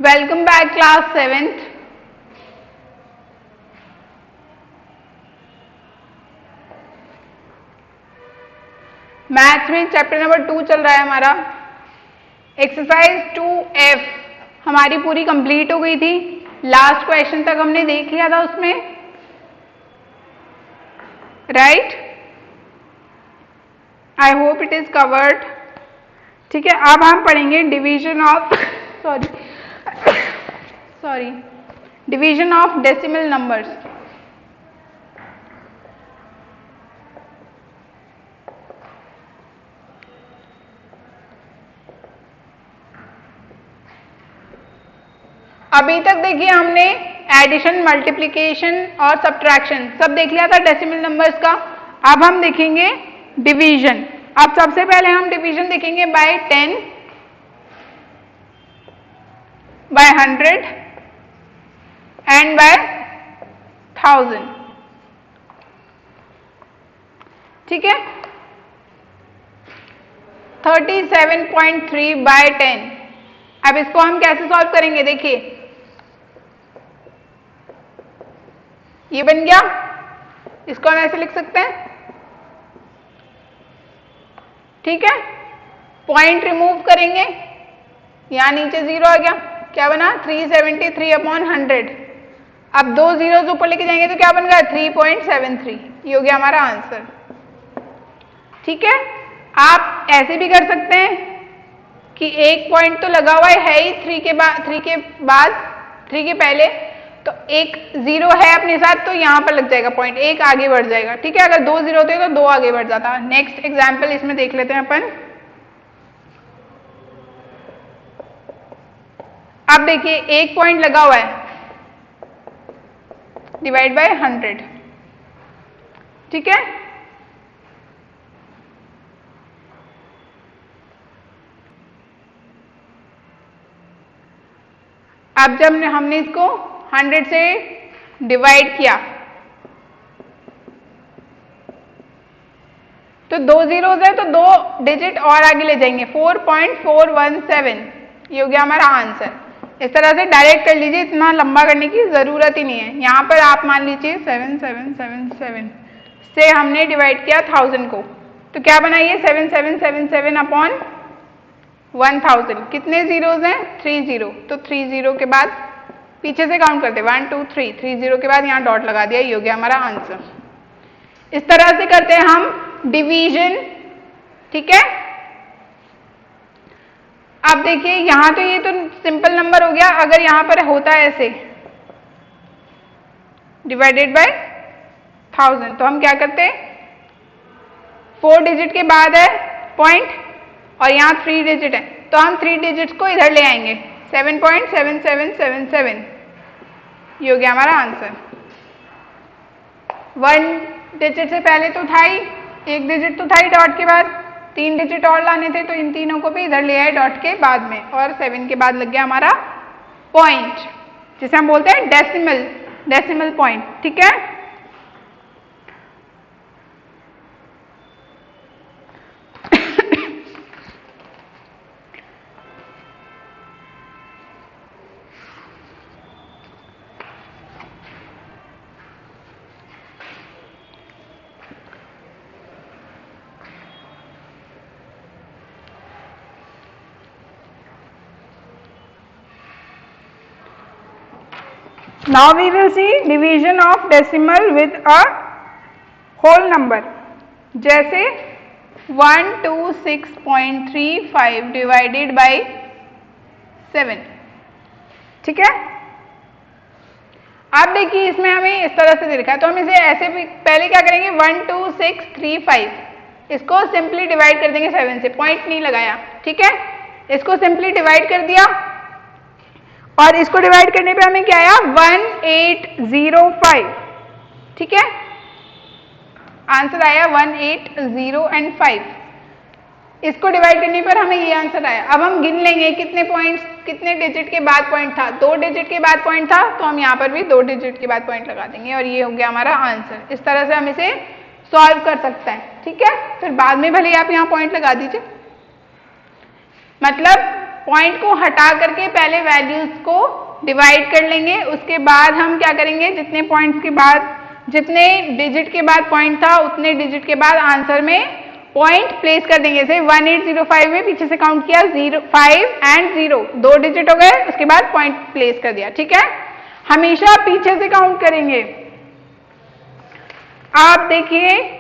Welcome back class 7th। Maths में chapter number 2 चल रहा है हमारा। एक्सरसाइज 2F हमारी पूरी कंप्लीट हो गई थी। लास्ट क्वेश्चन तक हमने देख लिया था उसमें, right. I hope it is covered. ठीक है, अब हम पढ़ेंगे division of division of decimal numbers. अभी तक देखिए हमने एडिशन, मल्टीप्लिकेशन और सब्ट्रैक्शन सब देख लिया था डेसिमल नंबर्स का। अब हम देखेंगे डिवीजन। अब सबसे पहले हम डिवीजन देखेंगे बाय 10, बाय 100 एंड बाय 1000। ठीक है, 37.3 बाय 10। अब इसको हम कैसे सॉल्व करेंगे, देखिए ये बन गया। इसको हम ऐसे लिख सकते हैं, ठीक है। पॉइंट रिमूव करेंगे, यहां नीचे 0 आ गया, क्या बना 373/100। अब 2 जीरोस ऊपर लेके जाएंगे तो क्या बन गया 3.73। ये हो गया हमारा आंसर। ठीक है, आप ऐसे भी कर सकते हैं कि एक पॉइंट तो लगा हुआ है ही 3 के पहले, तो एक 0 है अपने साथ, तो यहां पर लग जाएगा पॉइंट, एक आगे बढ़ जाएगा। ठीक है, अगर 2 0 होते तो 2 आगे बढ़ जाता। नेक्स्ट एग्जाम्पल इसमें देख लेते हैं अपन। अब देखिए एक पॉइंट लगा हुआ है, डिवाइड बाय 100। ठीक है, अब जब हमने इसको 100 से डिवाइड किया तो 2 जीरोस है, तो 2 डिजिट और आगे ले जाएंगे, 4.417। ये हो गया हमारा आंसर। इस तरह से डायरेक्ट कर लीजिए, इतना लंबा करने की जरूरत ही नहीं है। यहां पर आप मान लीजिए 7777 से हमने डिवाइड किया 1000 को, तो क्या बना ये 7777/1000। कितने जीरोस हैं 3 जीरो, तो 3 जीरो के बाद पीछे से काउंट करते 1 2 3, 3 जीरो के बाद यहां डॉट लगा दिया। ये हो गया हमारा आंसर। इस तरह से करते हैं हम डिवीजन। ठीक है, अब देखिए यहां तो ये तो सिंपल नंबर हो गया। अगर यहां पर होता है ऐसे डिवाइडेड बाय 1000, तो हम क्या करते, 4 डिजिट के बाद है पॉइंट और यहां 3 डिजिट है, तो हम 3 डिजिट को इधर ले आएंगे, 7.7777। ये हो गया हमारा आंसर। 1 डिजिट से पहले तो था ही, 1 डिजिट तो था ही डॉट के बाद, 3 डिजिट और लाने थे, तो इन तीनों को भी इधर ले आए डॉट के बाद में, और 7 के बाद लग गया हमारा पॉइंट, जिसे हम बोलते हैं डेसिमल पॉइंट। ठीक है, now we will see division of decimal with a whole number। जैसे 126.35 डिवाइडेड बाय 7। ठीक है, अब देखिए इसमें हमें इस तरह से दे रखा है, तो हम इसे ऐसे भी पहले क्या करेंगे, 12635 इसको सिंपली डिवाइड कर देंगे 7 से, पॉइंट नहीं लगाया। ठीक है, इसको सिंपली डिवाइड कर दिया, और इसको डिवाइड करने पे हमें क्या आया 1805। ठीक है, आंसर आया 1805। इसको डिवाइड करने पर हमें ये आंसर आया। अब हम गिन लेंगे कितने पॉइंट्स, कितने डिजिट के बाद पॉइंट था, 2 डिजिट के बाद पॉइंट था, तो हम यहाँ पर भी 2 डिजिट के बाद पॉइंट लगा देंगे, और ये हो गया हमारा आंसर। इस तरह से हम इसे सॉल्व कर सकते हैं। ठीक है, फिर बाद में भले आप यहाँ पॉइंट लगा दीजिए, मतलब पॉइंट को हटा करके पहले वैल्यूज को डिवाइड कर लेंगे, उसके बाद हम क्या करेंगे, जितने पॉइंट्स के बाद, जितने डिजिट के बाद पॉइंट था उतने डिजिट के बाद आंसर में पॉइंट प्लेस कर देंगे। जैसे 1805 में पीछे से काउंट किया, 5 एंड 0 2 डिजिट हो गए, उसके बाद पॉइंट प्लेस कर दिया। ठीक है, हमेशा पीछे से काउंट करेंगे। आप देखिए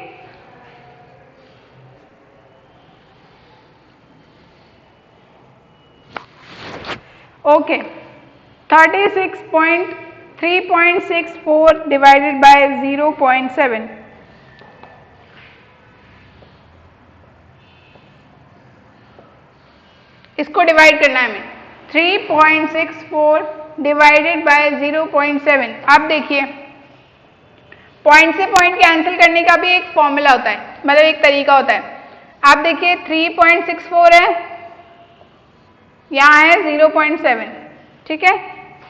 ओके, 36.3.64 डिवाइडेड बाय 0.7, इसको डिवाइड करना है हमें। 3.64 डिवाइडेड बाय 0.7। अब देखिए, पॉइंट से पॉइंट कैंसिल करने का भी एक फॉर्मूला होता है, मतलब एक तरीका होता है। आप देखिए 3.64 है, यहां है 0.7, ठीक है,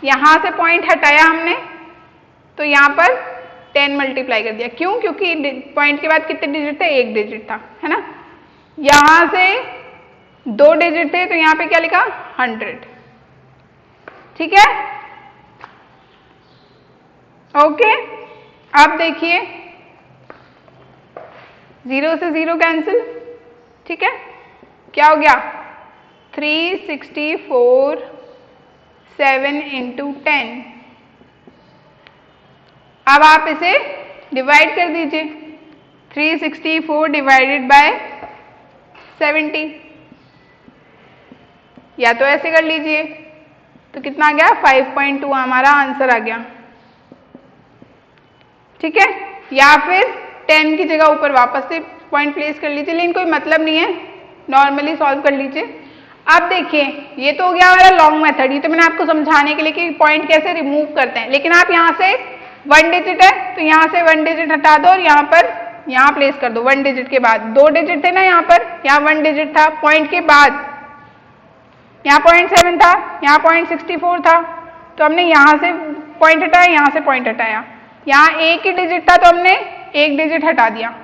यहां से पॉइंट हटाया हमने तो यहां पर 10 मल्टीप्लाई कर दिया। क्यों? क्योंकि पॉइंट के बाद कितने डिजिट थे, एक डिजिट था, है ना। यहां से 2 डिजिट थे तो यहां पे क्या लिखा, 100। ठीक है, ओके। अब देखिए 0 से 0 कैंसिल, ठीक है, क्या हो गया, 364 7 into 10। अब आप इसे डिवाइड कर दीजिए, 364 डिवाइडेड बाय 70, या तो ऐसे कर लीजिए तो कितना आ गया, 5.2 हमारा आंसर आ गया। ठीक है, या फिर 10 की जगह ऊपर वापस से पॉइंट प्लेस कर लीजिए, लेकिन कोई मतलब नहीं है, नॉर्मली सॉल्व कर लीजिए। अब देखिए ये तो हो गया हमारा लॉन्ग मेथड, ये तो मैंने आपको समझाने के लिए कि पॉइंट कैसे रिमूव करते हैं। लेकिन आप यहाँ से 1 डिजिट है तो यहाँ से 1 डिजिट हटा दो और यहाँ पर यहाँ प्लेस कर दो। 1 डिजिट के बाद 2 डिजिट थे ना, यहाँ पर, यहाँ 1 डिजिट था, पॉइंट के बाद यहाँ 0.7 था, यहाँ 0.64 था, तो हमने यहाँ से पॉइंट हटाया, यहाँ से पॉइंट हटाया, यहाँ एक ही डिजिट था तो हमने एक डिजिट हटा दिया।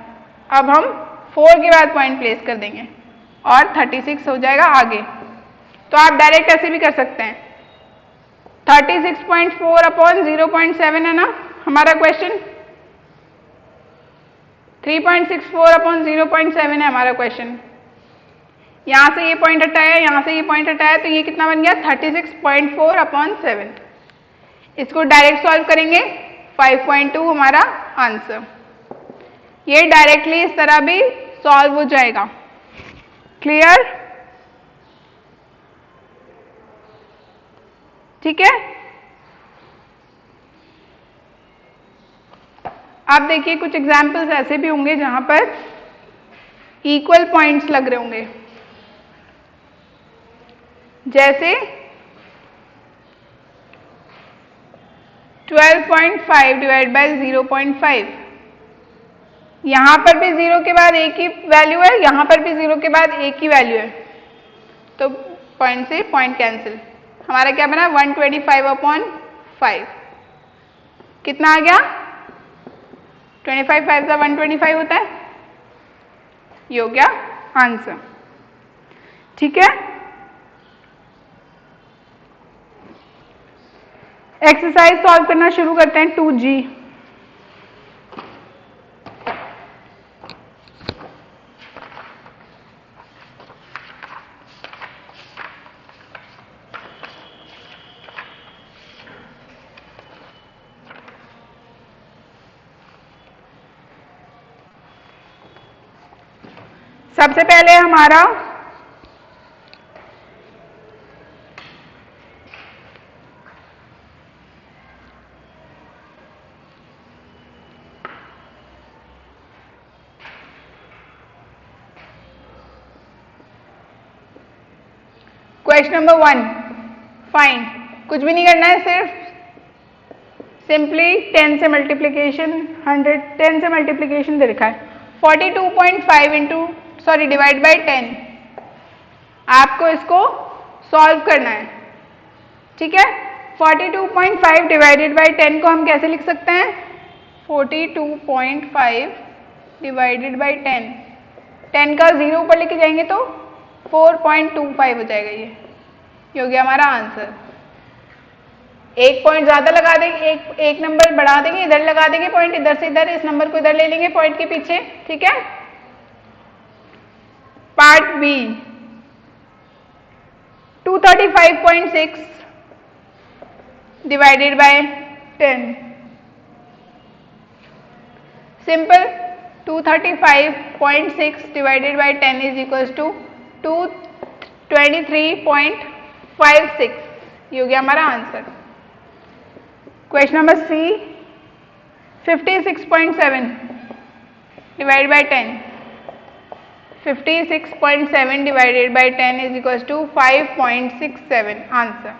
अब हम 4 के बाद पॉइंट प्लेस कर देंगे और 36 हो जाएगा आगे। तो आप डायरेक्ट ऐसे भी कर सकते हैं, 36.4 अपॉन 0.7 है ना हमारा क्वेश्चन, 3.64 अपॉन 0.7 है हमारा क्वेश्चन। यहां से ये पॉइंट हटाया, यहां से ये पॉइंट हटाया, तो ये कितना बन गया, 36.4 अपॉन 7। इसको डायरेक्ट सॉल्व करेंगे, 5.2 हमारा आंसर। ये डायरेक्टली इस तरह भी सॉल्व हो जाएगा। क्लियर? ठीक है, अब देखिए कुछ एग्जाम्पल्स ऐसे भी होंगे जहां पर इक्वल पॉइंट्स लग रहे होंगे, जैसे 12.5 डिवाइड बाय 0.5। यहां पर भी 0 के बाद एक ही वैल्यू है, यहां पर भी 0 के बाद एक ही वैल्यू है, तो पॉइंट से पॉइंट कैंसिल। हमारा क्या बना, 125 अपॉन 5। कितना आ गया, 25 5 का 125 होता है, ये हो गया आंसर। ठीक है, एक्सरसाइज सॉल्व करना शुरू करते हैं। 2G, सबसे पहले हमारा क्वेश्चन नंबर 1, फाइंड। कुछ भी नहीं करना है, सिर्फ सिंपली 10 से मल्टीप्लीकेशन, 10 से मल्टीप्लीकेशन दे रखा है। 42.5 इंटू डिवाइड बाय 10, आपको इसको सॉल्व करना है। ठीक है, 42.5 डिवाइडेड बाय 10 को हम कैसे लिख सकते हैं, 42.5 डिवाइडेड बाय 10 का 0 ऊपर लेके जाएंगे तो 4.25 हो जाएगा ये। ये हो गया हमारा आंसर। एक पॉइंट ज्यादा लगा देंगे, एक नंबर बढ़ा देंगे, इधर लगा देंगे पॉइंट, इधर से इधर, इस नंबर को इधर ले लेंगे पॉइंट के पीछे, ठीक है। Part B 235.6 divided by 10। Simple, 235.6 divided by 10 is equal to 223.56। ये हो गया हमारा answer. Question number C 56.7 divided by 10। 56.7 divided by 10 is equal to 5.67। Answer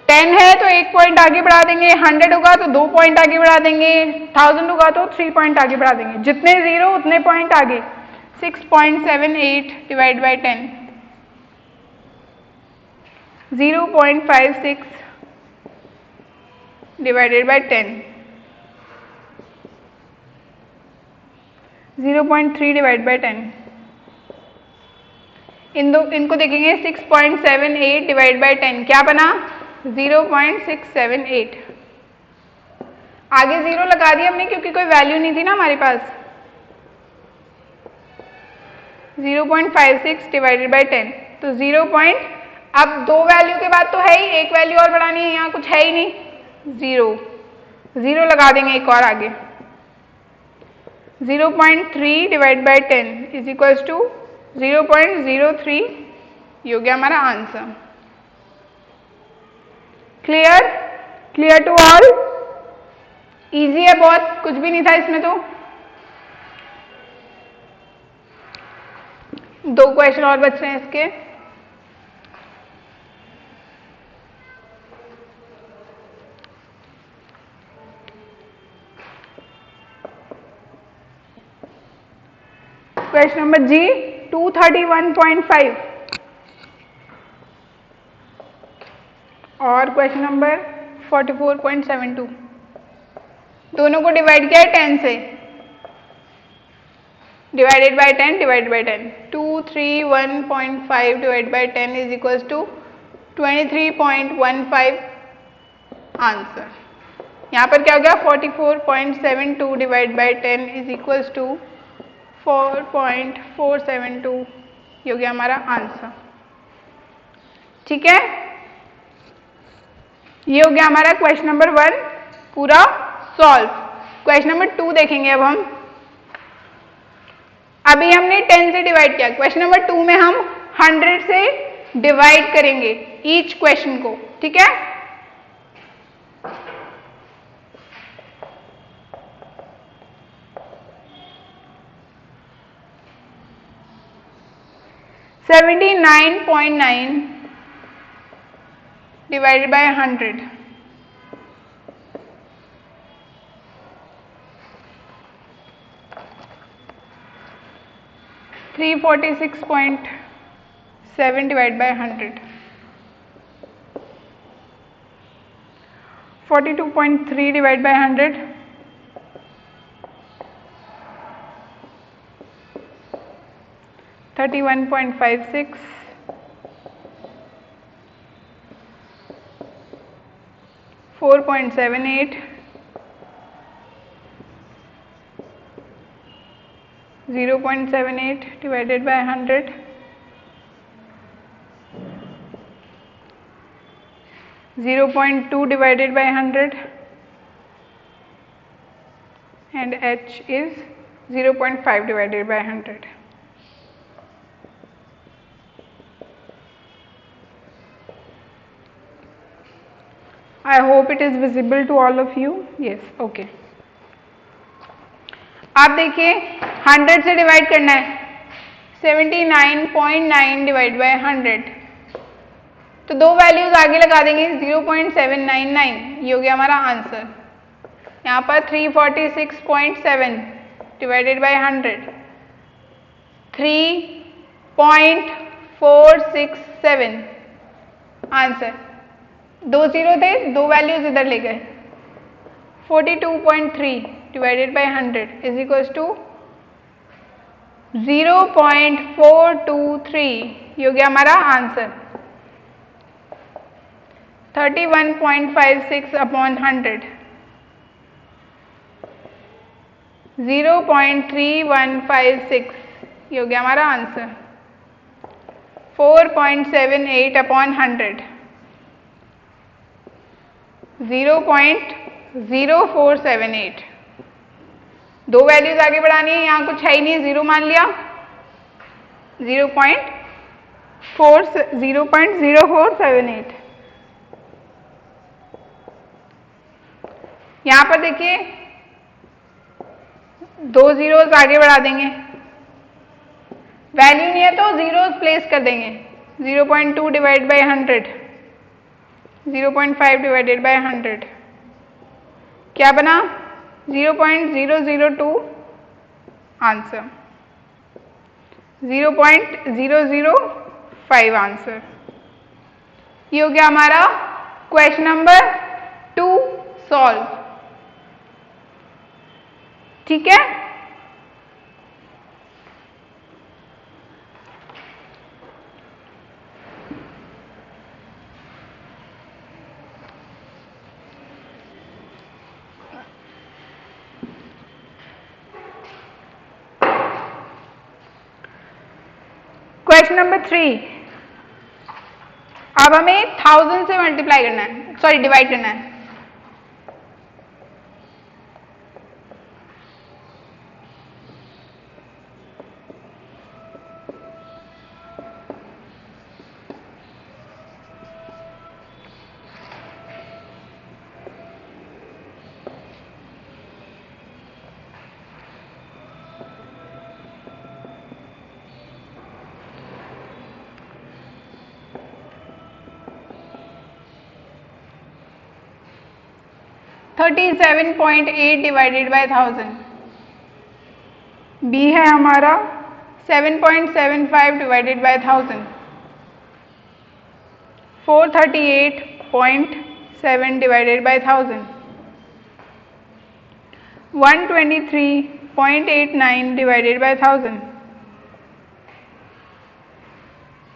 10 है तो एक पॉइंट आगे बढ़ा देंगे, 100 होगा तो 2 पॉइंट आगे बढ़ा देंगे, 1000 होगा तो 3 पॉइंट आगे बढ़ा देंगे, जितने जीरो उतने पॉइंट आगे। 6.78 divide by 10, 0.56 divided by 10, 0.3 divide by 10। इनको देखेंगे 6.78 डिवाइड बाय 10 क्या बना 0.678। आगे जीरो लगा दिया हमने क्योंकि कोई वैल्यू नहीं थी ना हमारे पास। 0.56 डिवाइडेड बाय 10 तो 0. अब दो वैल्यू के बाद तो है ही, एक वैल्यू और बढ़ानी है, यहाँ कुछ है ही नहीं, जीरो लगा देंगे एक और आगे। 0.3 divide by 10 is equals to 0.03। ये हो गया हमारा answer. Clear to all? Easy है बहुत, कुछ भी नहीं था इसमें तो। दो क्वेश्चन और बच रहे हैं इसके। क्वेश्चन नंबर जी 231.5 और क्वेश्चन नंबर 44.72। दोनों को डिवाइड किया है 10 से। Divided by 10 divided by 10 231.5 divide by 10 is equals to 23.15। Answer यहाँ पर क्या हो गया 44.72 divide by 10 is equals to 4.472। ये हो गया हमारा आंसर। ठीक है, ये हो गया हमारा क्वेश्चन नंबर 1 पूरा सॉल्व। क्वेश्चन नंबर 2 देखेंगे अब हम। अभी हमने 10 से डिवाइड किया, क्वेश्चन नंबर 2 में हम 100 से डिवाइड करेंगे ईच क्वेश्चन को। ठीक है, $79.9 divided by 100, 346.7 divided by 100, 42.3 divided by 100, 31.56, 4.78, 0.78 divided by 100, 0.2 divided by 100, and H is 0.5 divided by 100. I hope it is visible to all of you. Yes, okay. आप देखिए 100 से डिवाइड करना है, 79.9 डिवाइड बाय 100, तो दो वैल्यूज आगे लगा देंगे 0.799। ये हो गया हमारा आंसर। यहाँ पर 346.7 डिवाइडेड बाय 100, 3.467। आंसर दो जीरो थे, दो वैल्यूज इधर ले गए। 42.3 divided by 100 is equals to 0.423। ये हो गया हमारा आंसर। 31.56 अपॉन 100, 0.3156, ये हो गया हमारा आंसर। 4.78 अपॉन 100, 0.0478। दो वैल्यूज आगे बढ़ानी है, यहां कुछ है ही नहीं, जीरो मान लिया, 0.0478। यहां पर देखिए दो जीरोस आगे बढ़ा देंगे, वैल्यू नहीं है तो जीरोस प्लेस कर देंगे। 0.2 डिवाइड बाय 100, 0.5 डिवाइडेड बाय 100, क्या बना? 0.002 आंसर, 0.005 आंसर। ये हो गया हमारा क्वेश्चन नंबर 2 सॉल्व। ठीक है, क्वेश्चन नंबर 3। अब हमें 1000 से मल्टीप्लाई करना है, सॉरी डिवाइड करना है। थर्टी 7.8 डिवाइडेड बाय 1000, बी है हमारा 7.75 divided by 1000, 438.7 divided by 1000, 123.89 divided by 1000,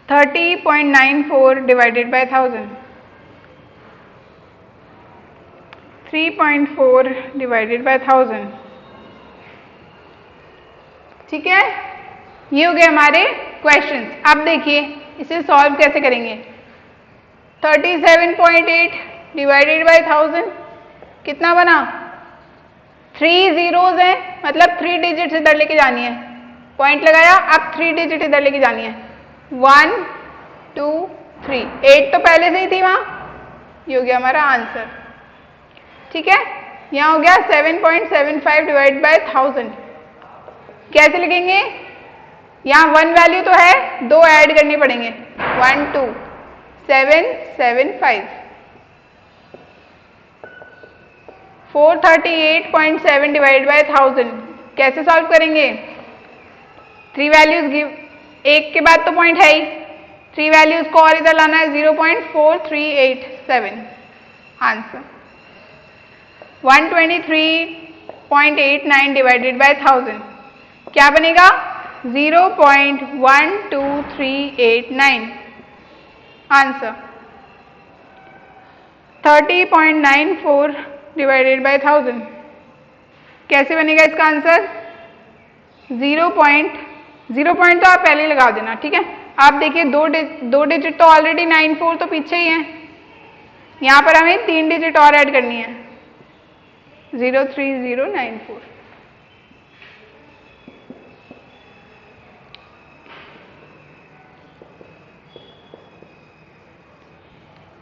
30.94 divided by 1000, 3.4 divided by 1000। ठीक है, ये हो गए हमारे क्वेश्चंस। अब देखिए इसे सॉल्व कैसे करेंगे। 37.8 डिवाइडेड बाय 1000 कितना बना? 3 जीरोज हैं, मतलब 3 डिजिट्स इधर लेके जानी है। पॉइंट लगाया, अब 3 डिजिट इधर लेके जानी है। 1 2 3, 8 तो पहले से ही थी वहां, ये हो गया हमारा आंसर। ठीक है, यहां हो गया 7.75 डिवाइड बाय 1000। कैसे लिखेंगे? यहां 1 वैल्यू तो है, 2 ऐड करनी पड़ेंगे। 1 2 7 7 5, 438.7 डिवाइड बाय 1000 कैसे सॉल्व करेंगे? 3 वैल्यूज गिव, एक के बाद तो पॉइंट है ही, 3 वैल्यूज को और इधर लाना है। 0.4387 आंसर। 123.89 डिवाइडेड बाय 1000 क्या बनेगा? 0.1389 आंसर। 30.94 डिवाइडेड बाय 1000 कैसे बनेगा इसका आंसर? 0 पॉइंट तो आप पहले लगा देना। ठीक है, आप देखिए दो डिजिट तो ऑलरेडी 94 तो पीछे ही है, यहां पर हमें 3 डिजिट और ऐड करनी है। 03094।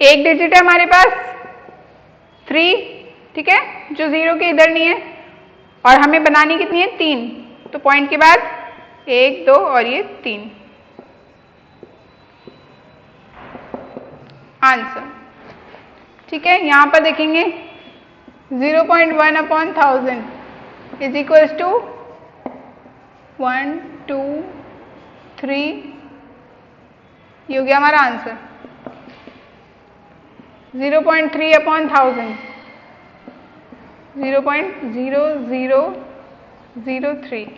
एक डिजिट है हमारे पास 3, ठीक है, जो 0 के इधर नहीं है, और हमें बनानी कितनी है? 3। तो पॉइंट के बाद 1 2 और ये 3 आंसर। ठीक है, यहां पर देखेंगे 0.1 अपॉन 1000 इज इक्वल्स टू 1 2 3, ये हो गया हमारा आंसर। 0.3 अपॉन 1000 0.0003,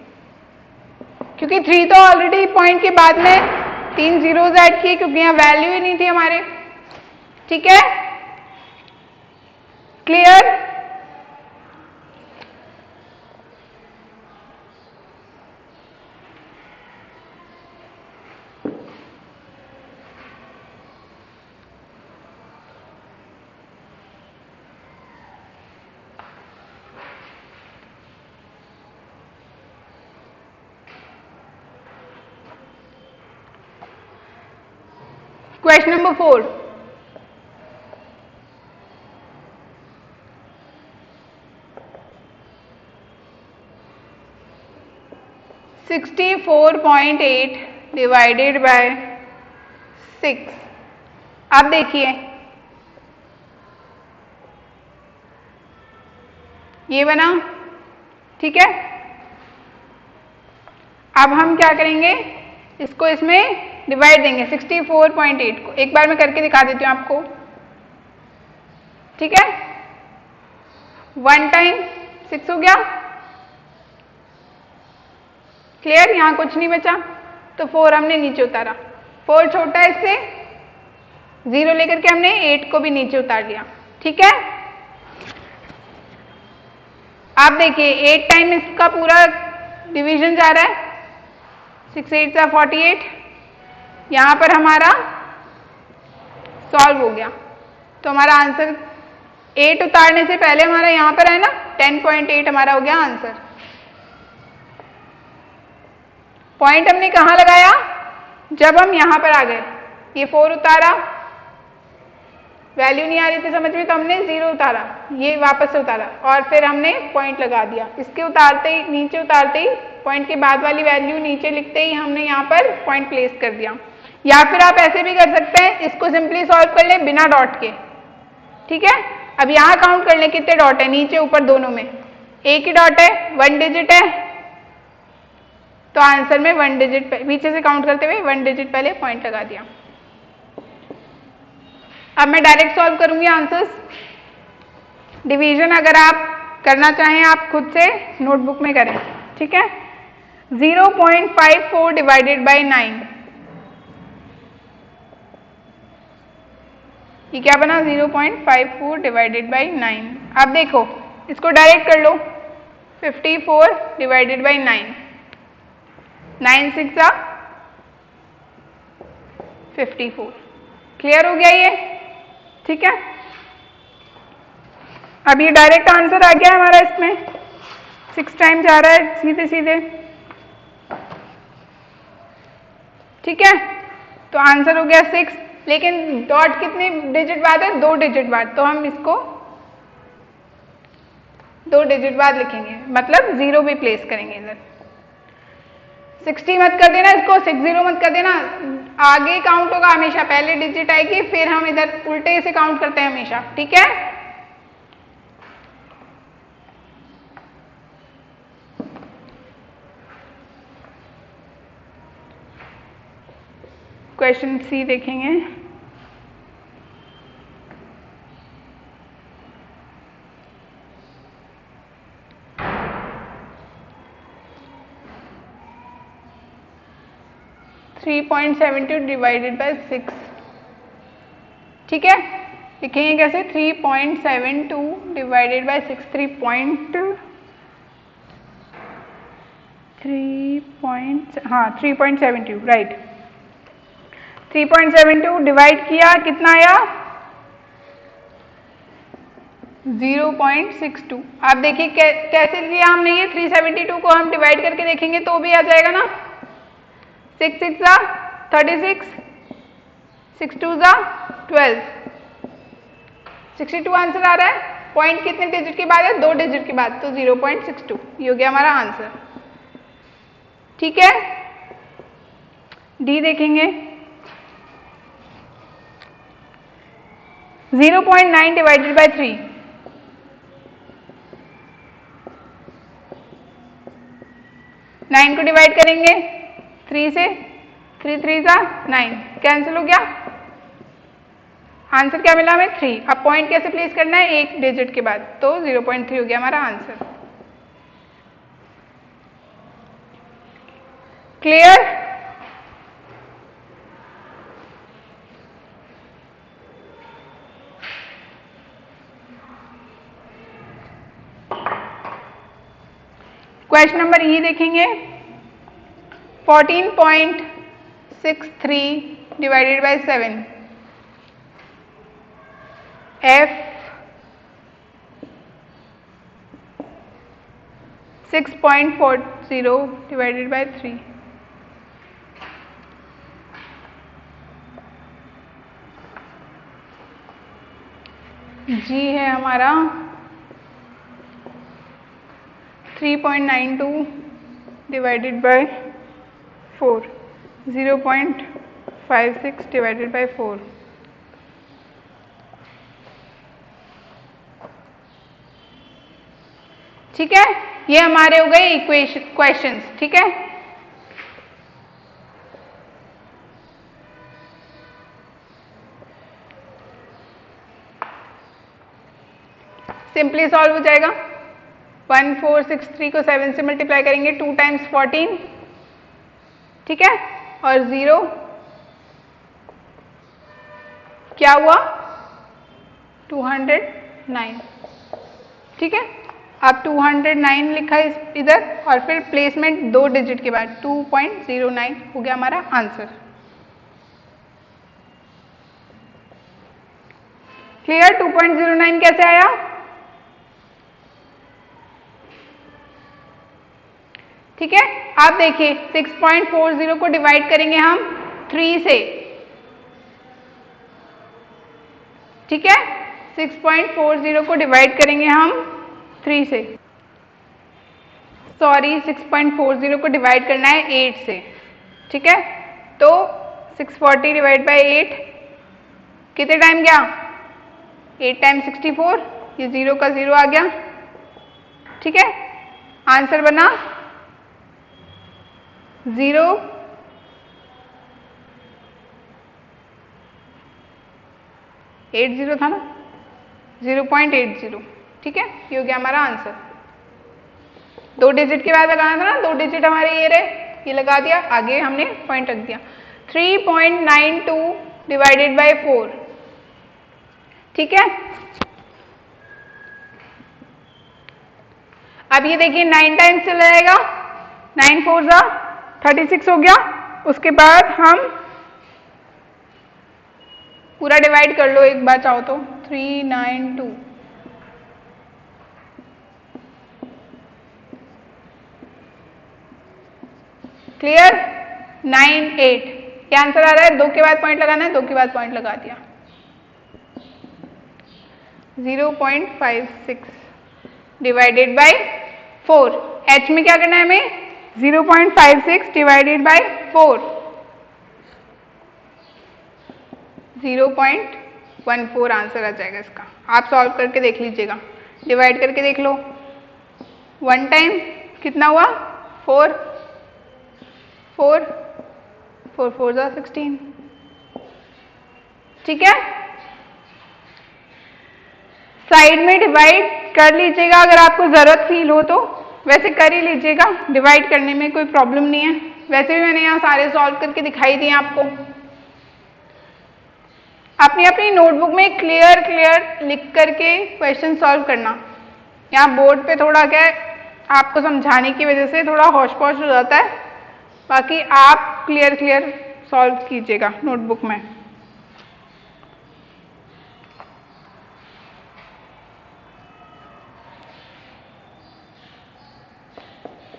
क्योंकि 3 तो ऑलरेडी पॉइंट के बाद में 3 जीरोज ऐड किए, क्योंकि यहाँ वैल्यू ही नहीं थी हमारे। ठीक है, clear? Question number 4. (64.8) divided by 6। अब देखिए ये बना, ठीक है। अब हम क्या करेंगे, इसको इसमें डिवाइड देंगे 64.8 को। एक बार मैं करके दिखा देती हूँ आपको, ठीक है। 1 टाइम 6 हो गया, क्लियर? यहां कुछ नहीं बचा तो 4 हमने नीचे उतारा। 4 छोटा है इससे, 0 लेकर के हमने 8 को भी नीचे उतार लिया, ठीक है। आप देखिए 8 टाइम इसका पूरा डिवीजन जा रहा है, 6 8 सा 48। यहां पर हमारा सॉल्व हो गया, तो हमारा आंसर 8 उतारने से पहले हमारा यहां पर है ना 10.8 हमारा हो गया आंसर। पॉइंट हमने कहां लगाया, जब हम यहां पर आ गए, ये 4 उतारा, वैल्यू नहीं आ रही थी समझ में, तो हमने 0 उतारा, ये वापस से उतारा और फिर हमने पॉइंट लगा दिया। इसके उतारते ही, नीचे उतारते ही, पॉइंट के बाद वाली वैल्यू नीचे लिखते ही हमने यहाँ पर पॉइंट प्लेस कर दिया। या फिर आप ऐसे भी कर सकते हैं, इसको सिंपली सॉल्व कर लें बिना डॉट के, ठीक है। अब यहाँ काउंट कर लें कितने डॉट है, नीचे ऊपर दोनों में एक ही डॉट है, 1 डिजिट है, तो आंसर में 1 डिजिट पीछे से काउंट करते हुए 1 डिजिट पहले पॉइंट लगा दिया। अब मैं डायरेक्ट सॉल्व करूंगी आंसर्स। डिवीजन अगर आप करना चाहें आप खुद से नोटबुक में करें, ठीक है। 0.54 डिवाइडेड बाई 9, ये क्या बना, 0.54 डिवाइडेड बाई 9। अब देखो इसको डायरेक्ट कर लो, 54 डिवाइडेड बाई 9, 9 6 जा 54। क्लियर हो गया ये, ठीक है। अब ये डायरेक्ट आंसर आ गया हमारा, इसमें 6 टाइम जा रहा है सीधे सीधे, ठीक है। तो आंसर हो गया 6, लेकिन डॉट कितने डिजिट बाद है, 2 डिजिट बाद, तो हम इसको 2 डिजिट बाद लिखेंगे, मतलब 0 भी प्लेस करेंगे इधर। 60 मत कर देना इसको, 60 मत कर देना, आगे काउंट होगा हमेशा, पहले डिजिट आएगी फिर हम इधर उल्टे से काउंट करते हैं हमेशा, ठीक है। क्वेश्चन सी देखेंगे। (3.72) डिवाइडेड बाय 6, ठीक है। लिखेंगे कैसे, 3.72 डिवाइडेड बाय 6, 3.72 राइट। 3.72 डिवाइड किया, कितना आया, 0.62। आप देखिए कैसे लिया हमने ये, 372 को हम डिवाइड करके देखेंगे तो भी आ जाएगा ना, 6 6 जा 36, 6 2 जा 12, 62 आंसर आ रहा है। पॉइंट कितने डिजिट के बाद है, 2 डिजिट के बाद, तो 0.62 ये हो गया हमारा आंसर, ठीक है। डी देखेंगे, 0.9 डिवाइडेड बाय 3, 9 को डिवाइड करेंगे 3 से, 3 3 जा 9, कैंसिल हो गया, आंसर क्या मिला हमें, 3। अब पॉइंट कैसे प्लेस करना है, एक डिजिट के बाद, तो 0.3 हो गया हमारा आंसर। क्लियर? क्वेश्चन नंबर ई देखेंगे 14.63 divided by 7 f 6.40 divided by 3। जी है हमारा 3.92 डिवाइडेड बाय 4, 0.56 डिवाइडेड बाय 4। ठीक है, ये हमारे हो गए इक्वेशन क्वेश्चंस। ठीक है, सिंपली सॉल्व हो जाएगा। 1463 को 7 से मल्टीप्लाई करेंगे, 2 टाइम्स 14। ठीक है, और 0 क्या हुआ 209। ठीक है, अब 209 लिखा इधर और फिर प्लेसमेंट 2 डिजिट के बाद 2.09 हो गया हमारा आंसर। क्लियर? 2.09 कैसे आया? ठीक है, आप देखिए 6.40 को डिवाइड करेंगे हम 3 से। ठीक है, 6.40 को डिवाइड करेंगे हम 3 से। सॉरी, 6.40 को डिवाइड करना है 8 से। ठीक है, तो 640 डिवाइड बाय 8 कितने टाइम गया? 8 टाइम 64, ये 0 का 0 आ गया। ठीक है, आंसर बना 0.80 था ना, 0.80। ठीक है, ये हो गया हमारा आंसर। 2 डिजिट के बाद लगाना था ना, 2 डिजिट हमारे ये रहे, ये लगा दिया, आगे हमने पॉइंट रख दिया। 3.92 डिवाइडेड बाय 4। ठीक है, अब ये देखिए 9 टाइम्स चला जाएगा, 9 4 जा 36 हो गया। उसके बाद हम पूरा डिवाइड कर लो एक बार चाहो तो, 392। क्लियर? 9 8 ये आंसर आ रहा है। 2 के बाद पॉइंट लगाना है, 2 के बाद पॉइंट लगा दिया। 0.56 डिवाइडेड बाय 4। h में क्या करना है हमें? 0.56 डिवाइडेड बाय 4, 0.14 आंसर आ जाएगा इसका। आप सॉल्व करके देख लीजिएगा, डिवाइड करके देख लो। 1 टाइम कितना हुआ? 4 4 4 4 जा 16। ठीक है, साइड में डिवाइड कर लीजिएगा अगर आपको जरूरत फील हो तो, वैसे कर ही लीजिएगा, डिवाइड करने में कोई प्रॉब्लम नहीं है। वैसे भी मैंने यहाँ सारे सॉल्व करके दिखाई दिए आपको। अपनी अपनी नोटबुक में क्लियर लिख करके क्वेश्चन सॉल्व करना। यहाँ बोर्ड पे थोड़ा क्या है, आपको समझाने की वजह से थोड़ा होश पौश हो जाता है, बाकी आप क्लियर सॉल्व कीजिएगा नोटबुक में।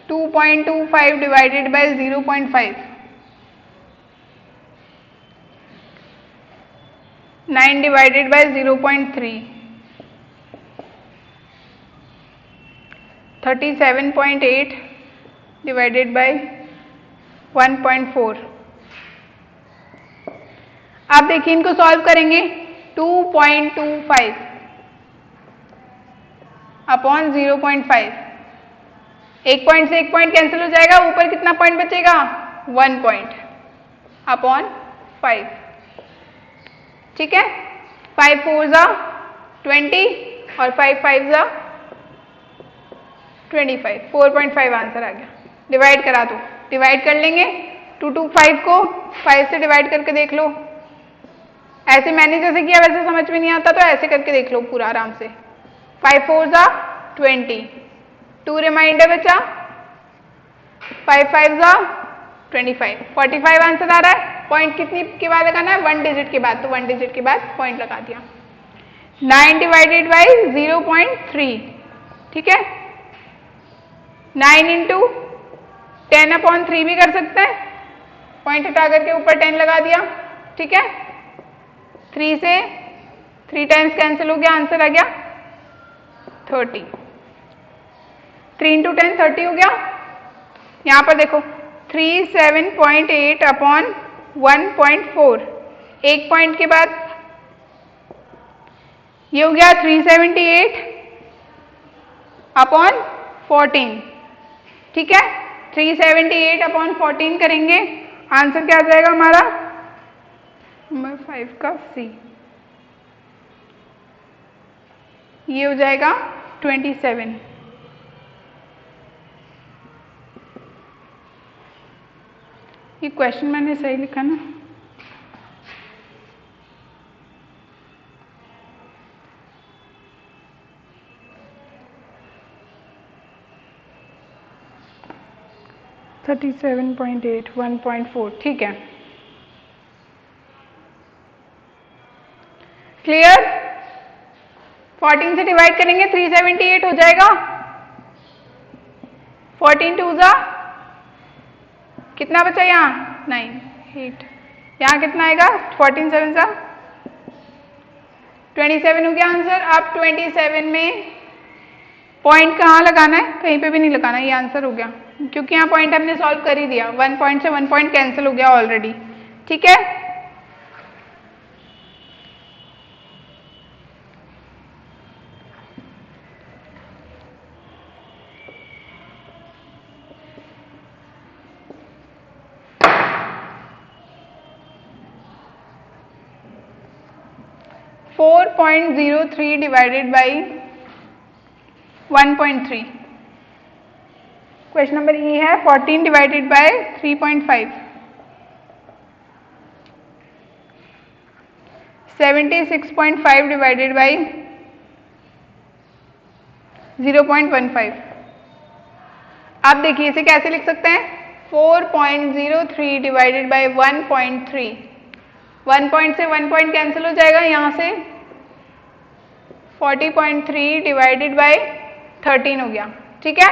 (2.25 divided by 0.5) 9 divided by 0.3 37.8 divided by 1.4। आप देखिए इनको सॉल्व करेंगे। 2.25 अपॉन 0.5, एक पॉइंट से एक पॉइंट कैंसिल हो जाएगा, ऊपर कितना पॉइंट बचेगा? 1 पॉइंट अपॉन 5। ठीक है, 5 4 जा 20 और 5 5 जा 25, 4.5 आंसर आ गया। डिवाइड करा दो, डिवाइड कर लेंगे। 225 को 5 से डिवाइड करके देख लो। ऐसे मैंने जैसे किया वैसे समझ में नहीं आता तो ऐसे करके देख लो पूरा आराम से। 5 4 जा 20, 2 रिमाइंडर बचा 5 5 जा 25, 45 आंसर आ रहा है। पॉइंट कितनी के बाद लगाना है? 1 डिजिट के बाद, तो 1 डिजिट के बाद पॉइंट लगा दिया। 9 डिवाइडेड बाई 0.3, ठीक है। 9 इंटू 10/3 भी कर सकते हैं, पॉइंट हटा करके ऊपर 10 लगा दिया, ठीक है। 3 से 3 टाइम्स कैंसिल हो गया, आंसर आ गया 30। 3 इंटू 10 30 हो गया। यहां पर देखो 37.8 अपॉन 1.4, एक पॉइंट के बाद ये हो गया 378 अपॉन 14, ठीक है। 378 अपॉन 14 करेंगे, आंसर क्या आ जाएगा हमारा? नंबर 5 का सी, ये हो जाएगा 27। ये क्वेश्चन मैंने सही लिखा ना? थर्टी 37.8 1.4, ठीक है। क्लियर? 14 से डिवाइड करेंगे 378 हो जाएगा। 14 2 जा कितना बचा? यहाँ 9 8, यहाँ कितना आएगा? 14 7 जा 27 हो गया आंसर। अब 27 में पॉइंट कहाँ लगाना है? कहीं पे भी नहीं लगाना, ये आंसर हो गया, क्योंकि यहाँ पॉइंट हमने सॉल्व कर ही दिया। 1 पॉइंट से 1 पॉइंट कैंसिल हो गया ऑलरेडी, ठीक है। Four 4.03 divided by 1.3। Question number ई है 14 डिवाइडेड बाय 3.5। 76.5 divided by 0.15। आप देखिए इसे कैसे लिख सकते हैं? 4.03 डिवाइडेड बाई 1.3। 1 पॉइंट से 1 पॉइंट कैंसिल हो जाएगा, यहां से 40.3 डिवाइडेड बाई 13 हो गया, ठीक है।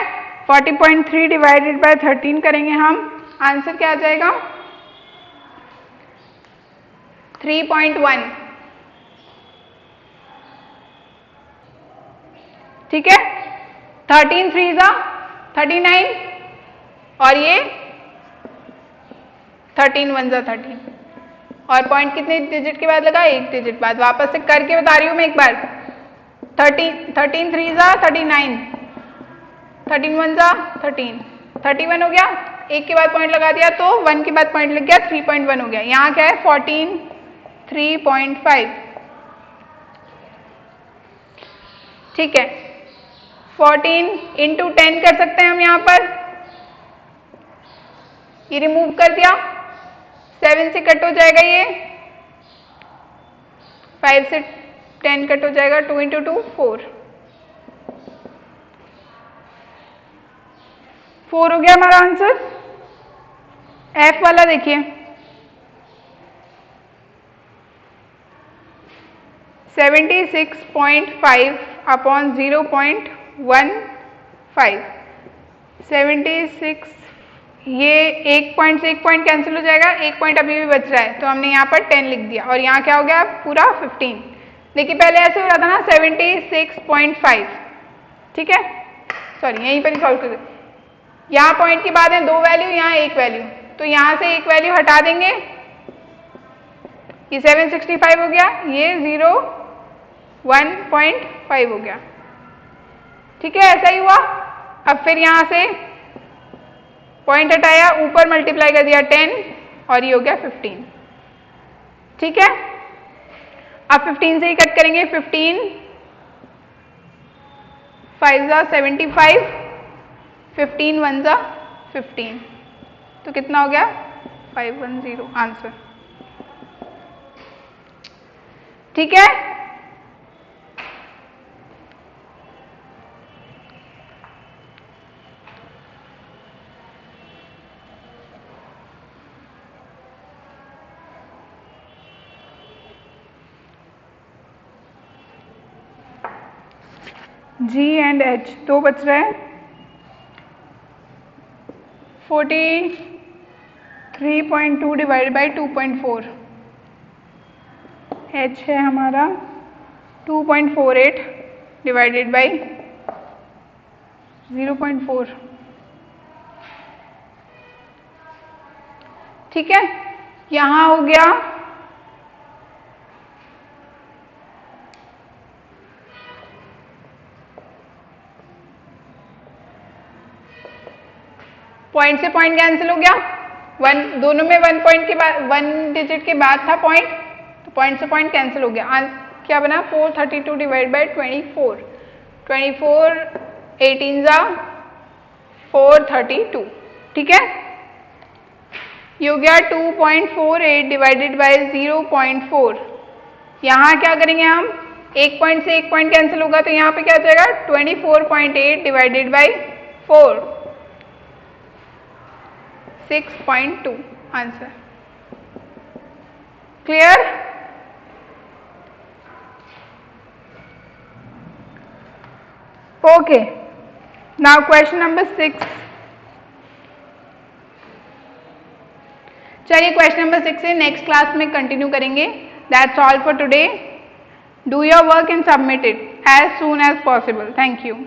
40.3 डिवाइडेड बाय 13 करेंगे हम, आंसर क्या आ जाएगा? 3.1, ठीक है। 13 3 जा 39 और ये 13 1 जा 13, और पॉइंट कितने डिजिट के बाद लगा? एक डिजिट बाद। वापस से करके बता रही हूं मैं एक बार। 13 3 जा 39, 13 1 जा 13, 31 हो गया। एक के बाद पॉइंट लगा दिया तो 1 के बाद पॉइंट लग गया, 3.1 हो गया। यहाँ क्या है? 14 3.5, ठीक है। 14 इंटू 10 कर सकते हैं हम यहाँ पर, ये रिमूव कर दिया, 7 से कट हो जाएगा, ये 5 से 10 कट हो जाएगा, 2 इंटू 2 4, 4 हो गया हमारा आंसर। एफ वाला देखिए, 76.5 अपॉन 0.15। 76, ये एक पॉइंट से एक पॉइंट कैंसिल हो जाएगा, एक पॉइंट अभी भी बच रहा है, तो हमने यहाँ पर 10 लिख दिया, और यहाँ क्या हो गया? पूरा 15। देखिए पहले ऐसे हो रहा था ना 76.5, ठीक है। सॉरी, यहीं पर ही सॉल्व कर, यहाँ पॉइंट के बाद है 2 वैल्यू, यहाँ एक वैल्यू, तो यहाँ से एक वैल्यू हटा देंगे, ये 765 हो गया, ये 1.5 हो गया, ठीक है। ऐसा ही हुआ। अब फिर यहाँ से पॉइंट हटाया, ऊपर मल्टीप्लाई कर दिया 10, और ये हो गया 15, ठीक है। अब 15 से ही कट करेंगे, 15 5 जा 75, 15 1 जा 15, तो कितना हो गया? 510 आंसर, ठीक है। G एंड H, 2 बच रहे हैं। 43.2 डिवाइडेड बाई 2.4, H है हमारा 2.48 डिवाइडेड बाई 0.4। ठीक है, यहां हो गया पॉइंट से पॉइंट कैंसिल हो गया, दोनों में 1 पॉइंट के बाद 1 डिजिट के बाद था पॉइंट, तो पॉइंट से पॉइंट कैंसिल हो गया। क्या बना 432 डिवाइड बाई 24, 24 18 जा 432। ठीक है, ये हो गया 2.48 डिवाइडेड बाई 0.4। यहाँ क्या करेंगे हम, एक पॉइंट से एक पॉइंट कैंसिल होगा तो यहाँ पे क्या हो जाएगा 24.8 divided by 4, 6.2 answer. Clear? Okay, now question number 6। चलिए क्वेश्चन नंबर 6 से नेक्स्ट क्लास में कंटिन्यू करेंगे। That's all for today. Do your work and submit it as soon as possible. Thank you.